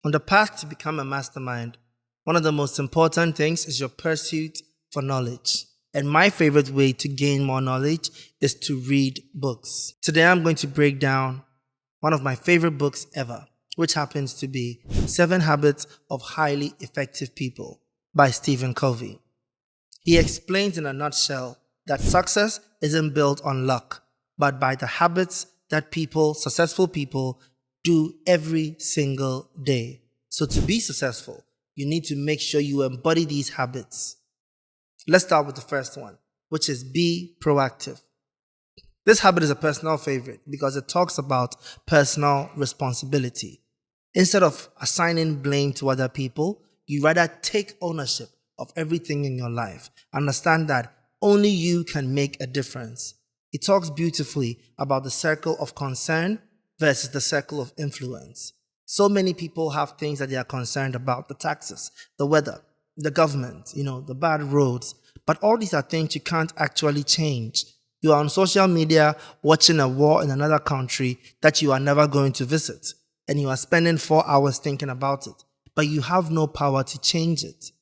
On the path to become a mastermind, one of the most important things is your pursuit for knowledge. And my favorite way to gain more knowledge is to read books. Today I'm going to break down one of my favorite books ever, which happens to be 7 Habits of Highly Effective People by Stephen Covey. He explains in a nutshell that success isn't built on luck, but by the habits that successful people, do every single day. So to be successful, you need to make sure you embody these habits. Let's start with the first one, which is be proactive. This habit is a personal favorite because it talks about personal responsibility. Instead of assigning blame to other people, you rather take ownership of everything in your life. Understand that only you can make a difference. It talks beautifully about the circle of concern versus the circle of influence. So many people have things that they are concerned about: the taxes, the weather, the government, the bad roads. But all these are things you can't actually change. You are on social media watching a war in another country that you are never going to visit, and you are spending 4 hours thinking about it, but you have no power to change it.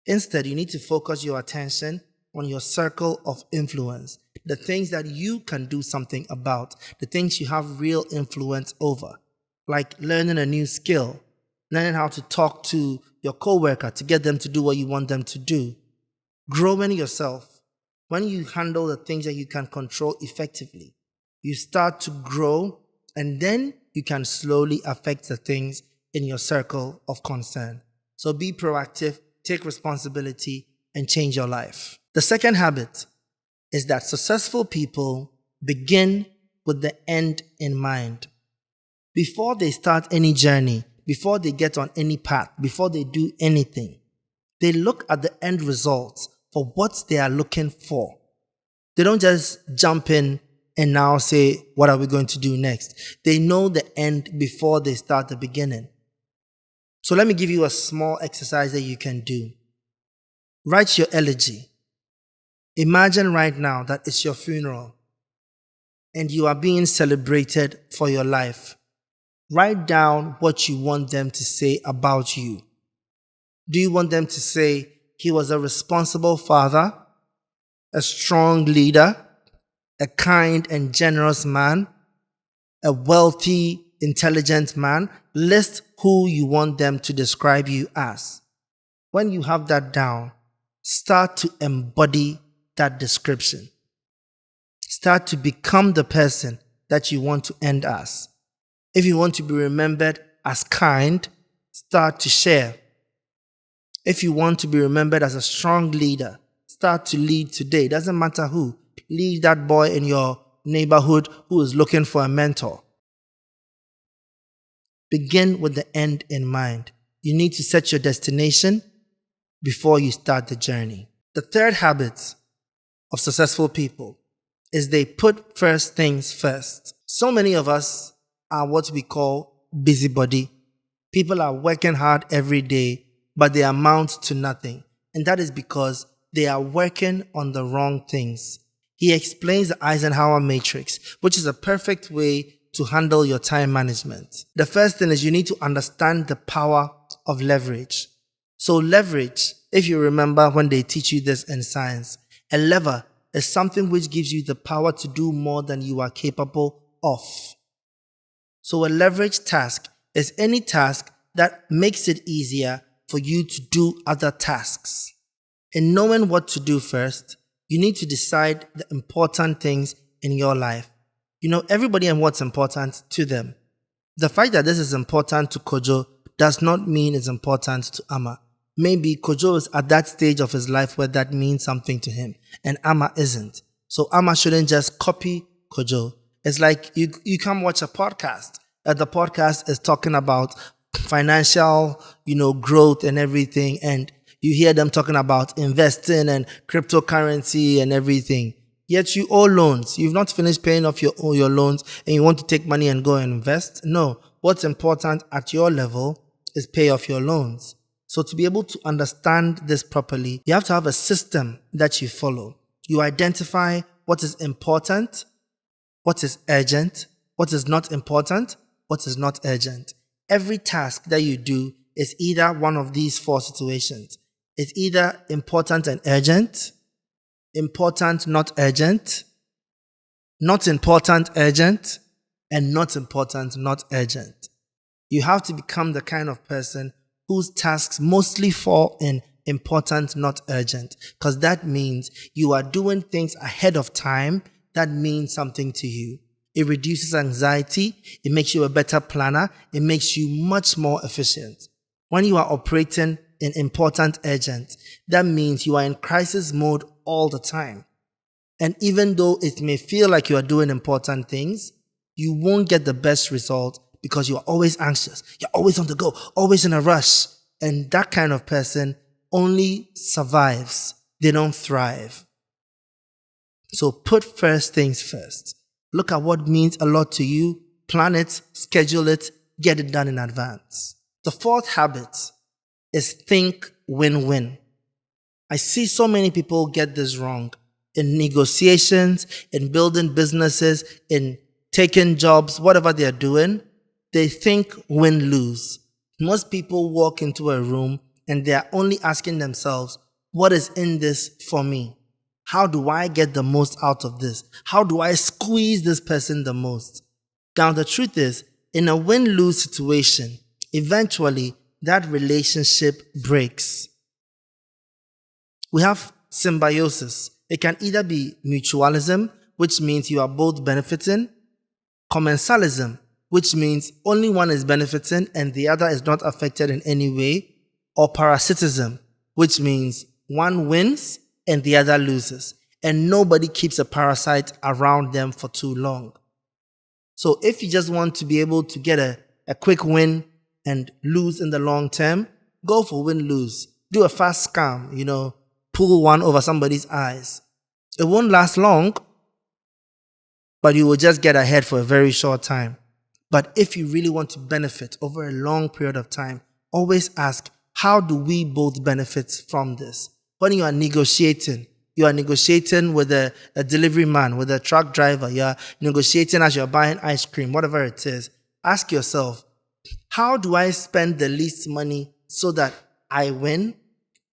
Instead, you need to focus your attention on your circle of influence, the things that you can do something about, the things you have real influence over, like learning a new skill, learning how to talk to your coworker to get them to do what you want them to do, growing yourself. When you handle the things that you can control effectively, you start to grow, and then you can slowly affect the things in your circle of concern. So be proactive, take responsibility, and change your life. The second habit is that successful people begin with the end in mind. Before they start any journey, before they get on any path, before they do anything, they look at the end results for what they are looking for. They don't just jump in and now say, what are we going to do next? They know the end before they start the beginning. So let me give you a small exercise that you can do. Write your elegy. Imagine right now that it's your funeral and you are being celebrated for your life. Write down what you want them to say about you. Do you want them to say he was a responsible father, a strong leader, a kind and generous man, a wealthy, intelligent man? List who you want them to describe you as. When you have that down, start to embody that description. Start to become the person that you want to end as. If you want to be remembered as kind, start to share. If you want to be remembered as a strong leader, start to lead today. Doesn't matter who. Lead that boy in your neighborhood who is looking for a mentor. Begin with the end in mind. You need to set your destination before you start the journey. The third habit of successful people is they put first things first. So many of us are what we call busybody. People are working hard every day, but they amount to nothing. And that is because they are working on the wrong things. He explains the Eisenhower matrix, which is a perfect way to handle your time management. The first thing is you need to understand the power of leverage. So leverage, if you remember when they teach you this in science, a lever is something which gives you the power to do more than you are capable of. So a leverage task is any task that makes it easier for you to do other tasks. In knowing what to do first, you need to decide the important things in your life. Everybody and what's important to them. The fact that this is important to Kojo does not mean it's important to Amma. Maybe Kojo is at that stage of his life where that means something to him, and Amma isn't. So Amma shouldn't just copy Kojo. It's like you come watch a podcast, and the podcast is talking about financial, growth and everything, and you hear them talking about investing and cryptocurrency and everything. Yet you owe loans. You've not finished paying off your loans, and you want to take money and go and invest? No. What's important at your level is pay off your loans. So to be able to understand this properly, you have to have a system that you follow. You identify what is important, what is urgent, what is not important, what is not urgent. every task that you do is either one of these four situations. It's either important and urgent, important, not urgent, not important, urgent, and not important, not urgent. You have to become the kind of person whose tasks mostly fall in important, not urgent, because that means you are doing things ahead of time that means something to you. It reduces anxiety. It makes you a better planner. It makes you much more efficient. When you are operating in important, urgent, that means you are in crisis mode all the time. And even though it may feel like you are doing important things, you won't get the best result because you are always anxious. You're always on the go, always in a rush. And that kind of person only survives. They don't thrive. So put first things first. Look at what means a lot to you. Plan it, schedule it, get it done in advance. The fourth habit is think win-win. I see so many people get this wrong. In negotiations, in building businesses, in taking jobs, whatever they're doing, they think win-lose. Most people walk into a room and they're only asking themselves, what is in this for me? How do I get the most out of this? How do I squeeze this person the most? Now, the truth is, in a win-lose situation, eventually that relationship breaks. We have symbiosis. It can either be mutualism, which means you are both benefiting, commensalism, which means only one is benefiting and the other is not affected in any way, or parasitism, which means one wins and the other loses, and nobody keeps a parasite around them for too long. So if you just want to be able to get a quick win and lose in the long term, go for win-lose. Do a fast scam, pull one over somebody's eyes. It won't last long, but you will just get ahead for a very short time. But if you really want to benefit over a long period of time, always ask, how do we both benefit from this? When you are negotiating with a delivery man, with a truck driver, you are negotiating as you're buying ice cream, whatever it is. Ask yourself, how do I spend the least money so that I win?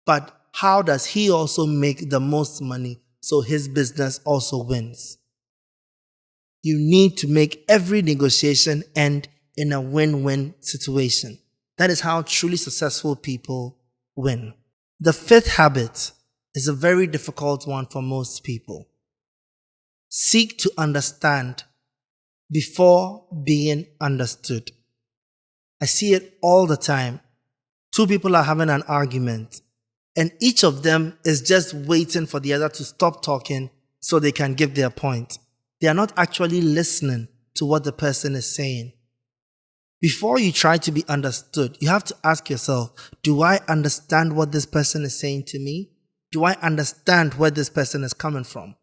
But how does he also make the most money so his business also wins? You need to make every negotiation end in a win-win situation. That is how truly successful people win. The fifth habit is a very difficult one for most people. Seek to understand before being understood. I see it all the time. Two people are having an argument, and each of them is just waiting for the other to stop talking so they can give their point. They are not actually listening to what the person is saying. Before you try to be understood, you have to ask yourself, do I understand what this person is saying to me? Do I understand where this person is coming from?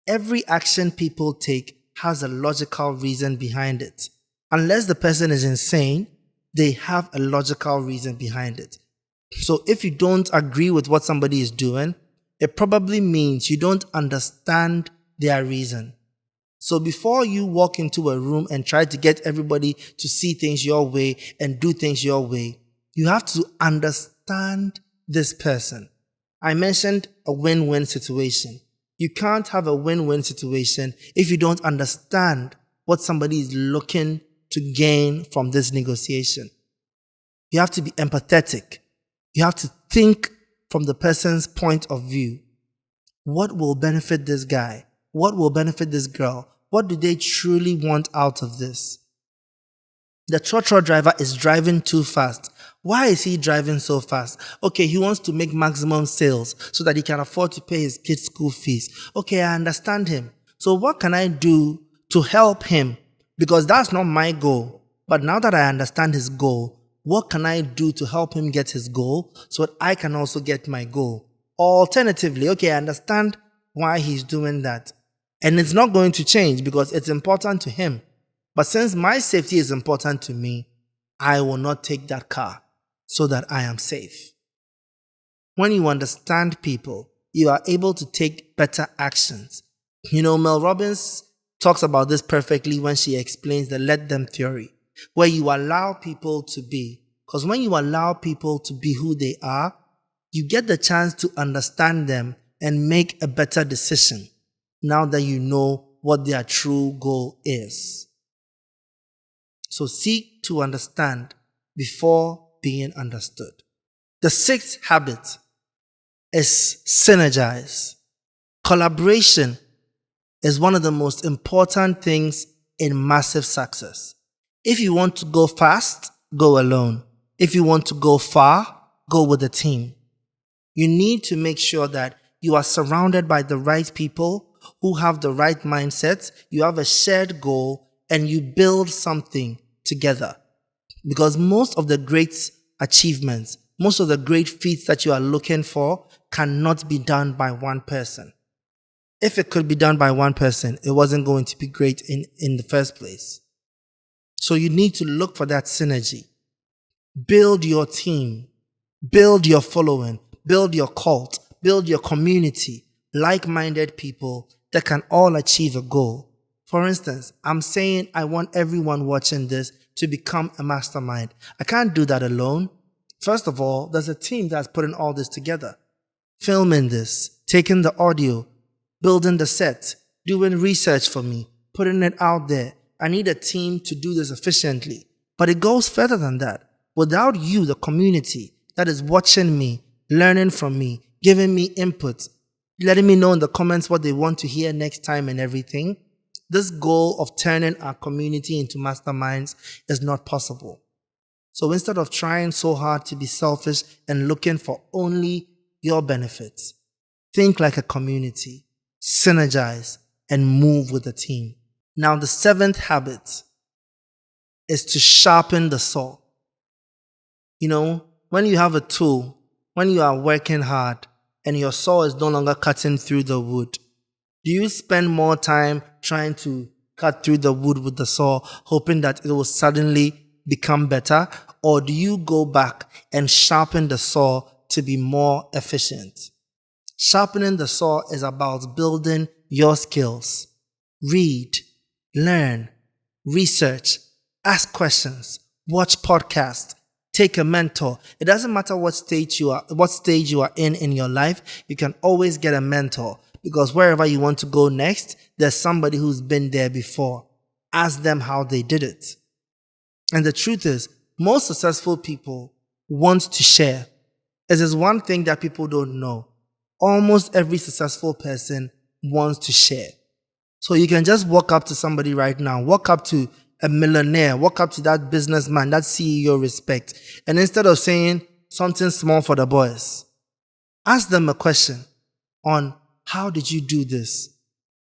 Every action people take has a logical reason behind it. Unless the person is insane, they have a logical reason behind it. So if you don't agree with what somebody is doing, it probably means you don't understand their reason. So before you walk into a room and try to get everybody to see things your way and do things your way, you have to understand this person. I mentioned a win-win situation. You can't have a win-win situation if you don't understand what somebody is looking to gain from this negotiation. You have to be empathetic. You have to think from the person's point of view. What will benefit this guy? What will benefit this girl? What do they truly want out of this? The trotro driver is driving too fast. Why is he driving so fast? Okay, he wants to make maximum sales so that he can afford to pay his kids' school fees. Okay, I understand him. So what can I do to help him? Because that's not my goal. But now that I understand his goal, what can I do to help him get his goal so that I can also get my goal? Alternatively, okay, I understand why he's doing that. And it's not going to change because it's important to him. But since my safety is important to me, I will not take that car so that I am safe. When you understand people, you are able to take better actions. Mel Robbins talks about this perfectly when she explains the let them theory. where you allow people to be. Because when you allow people to be who they are, you get the chance to understand them and make a better decision now that you know what their true goal is. So seek to understand before being understood. The sixth habit is synergize. Collaboration is one of the most important things in massive success. If you want to go fast, go alone. If you want to go far, go with a team. You need to make sure that you are surrounded by the right people who have the right mindset, you have a shared goal, and you build something together. Because most of the great achievements, most of the great feats that you are looking for cannot be done by one person. If it could be done by one person, it wasn't going to be great in the first place. So you need to look for that synergy. Build your team, build your following, build your cult, build your community, like-minded people that can all achieve a goal. For instance, I'm saying I want everyone watching this to become a mastermind. I can't do that alone. First of all, there's a team that's putting all this together. Filming this, taking the audio, building the set, doing research for me, putting it out there. I need a team to do this efficiently. But it goes further than that. Without you, the community that is watching me, learning from me, giving me input, letting me know in the comments what they want to hear next time and everything, this goal of turning our community into masterminds is not possible. So instead of trying so hard to be selfish and looking for only your benefits, think like a community, synergize, and move with the team. Now, the seventh habit is to sharpen the saw. You know, when you have a tool, when you are working hard and your saw is no longer cutting through the wood, do you spend more time trying to cut through the wood with the saw, hoping that it will suddenly become better? Or do you go back and sharpen the saw to be more efficient? Sharpening the saw is about building your skills. Read, learn, research, ask questions, watch podcasts, take a mentor. It doesn't matter what stage you are in your life, you can always get a mentor. Because wherever you want to go next, there's somebody who's been there before. Ask them how they did it. And the truth is, most successful people want to share. It is one thing that people don't know. Almost every successful person wants to share. So you can just walk up to somebody right now, walk up to a millionaire, walk up to that businessman, that CEO respect. And instead of saying something small for the boys, ask them a question on how did you do this?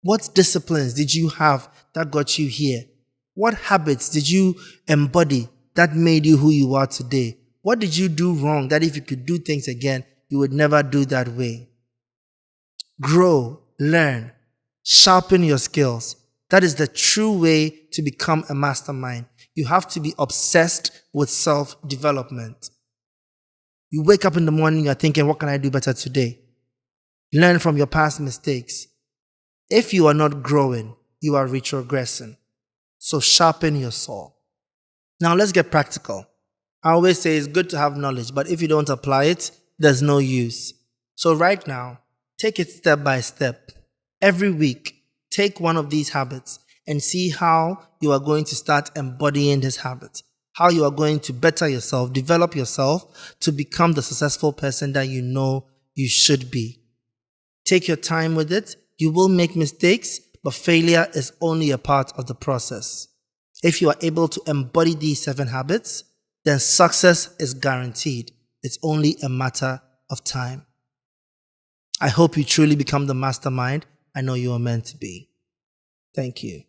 What disciplines did you have that got you here? What habits did you embody that made you who you are today? What did you do wrong that if you could do things again, you would never do that way? Grow, learn, sharpen your skills. That is the true way to become a mastermind. You have to be obsessed with self-development. You wake up in the morning, you're thinking, what can I do better today? Learn from your past mistakes. If you are not growing, you are retrogressing. So sharpen your saw. Now let's get practical. I always say it's good to have knowledge, but if you don't apply it, there's no use. So right now, take it step by step. Every week, take one of these habits and see how you are going to start embodying this habit. How you are going to better yourself, develop yourself to become the successful person that you know you should be. Take your time with it. You will make mistakes, but failure is only a part of the process. If you are able to embody these 7 habits, then success is guaranteed. It's only a matter of time. I hope you truly become the mastermind I know you are meant to be. Thank you.